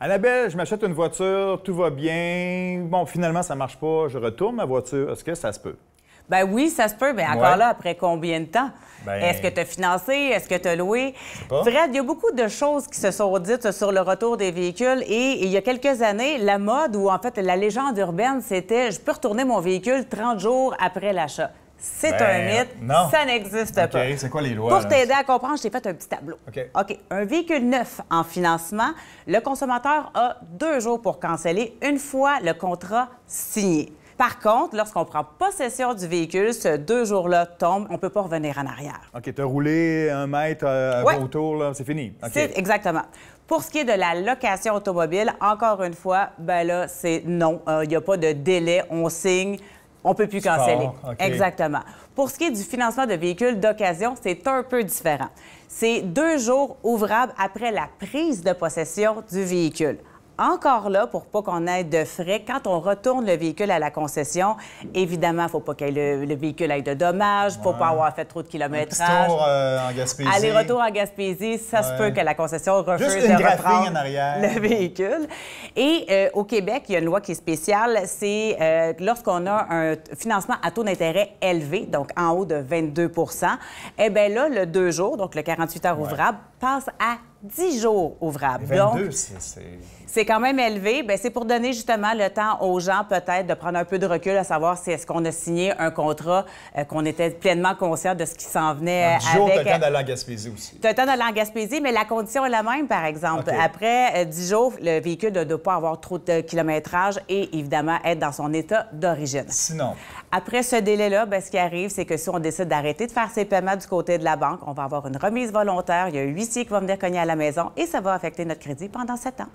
Annabelle, je m'achète une voiture, tout va bien. Bon, finalement, ça marche pas, je retourne ma voiture. Est-ce que ça se peut? Ben oui, ça se peut, mais encore là, après combien de temps? Ben, Est-ce que tu as financé? Est-ce que tu as loué? Je sais pas. Fred, il y a beaucoup de choses qui se sont dites sur le retour des véhicules et il y a quelques années, la mode ou en fait la légende urbaine, c'était « je peux retourner mon véhicule 30 jours après l'achat ». C'est un mythe, non. Ça n'existe OK, pas. c'est quoi les lois? Pour là? t'aider à comprendre, je t'ai fait un petit tableau. OK. Un véhicule neuf en financement, le consommateur a 2 jours pour canceller une fois le contrat signé. Par contre, lorsqu'on prend possession du véhicule, ce 2 jours-là tombe, on ne peut pas revenir en arrière. OK, tu as roulé 1 mètre Ouais. autour, là, c'est fini. OK. C'est exactement. Pour ce qui est de la location automobile, encore une fois, ben là, c'est non. Il n'y a pas de délai, on signe. On ne peut plus canceller. OK. Exactement. Pour ce qui est du financement de véhicules d'occasion, c'est un peu différent. C'est 2 jours ouvrables après la prise de possession du véhicule. Encore là, pour pas qu'on ait de frais, quand on retourne le véhicule à la concession, évidemment, il ne faut pas que le véhicule ait de dommages, il ne faut pas avoir fait trop de kilométrage. Un petit tour en Gaspésie. Aller-retour en Gaspésie, ça se peut que la concession refuse Juste une de reprendre en arrière. le véhicule. Et au Québec, il y a une loi qui est spéciale, c'est lorsqu'on a un financement à taux d'intérêt élevé, donc en haut de 22 eh bien là, le 2 jours, donc le 48 heures ouvrables, passe à 10 jours ouvrables. 22, Donc, c'est... c'est quand même élevé. Bien, c'est pour donner justement le temps aux gens peut-être de prendre un peu de recul à savoir si est-ce qu'on a signé un contrat, qu'on était pleinement conscient de ce qui s'en venait 10 jours, avec... tu as le temps d'aller en Gaspésie aussi. Tu as le temps d'aller en Gaspésie, mais la condition est la même, par exemple. OK. Après 10 jours, le véhicule ne doit pas avoir trop de kilométrage et évidemment être dans son état d'origine. Sinon... Après ce délai-là, bien, ce qui arrive, c'est que si on décide d'arrêter de faire ses paiements du côté de la banque, on va avoir une remise volontaire. Il y a un huissier qui va venir cogner à la maison et ça va affecter notre crédit pendant 7 ans.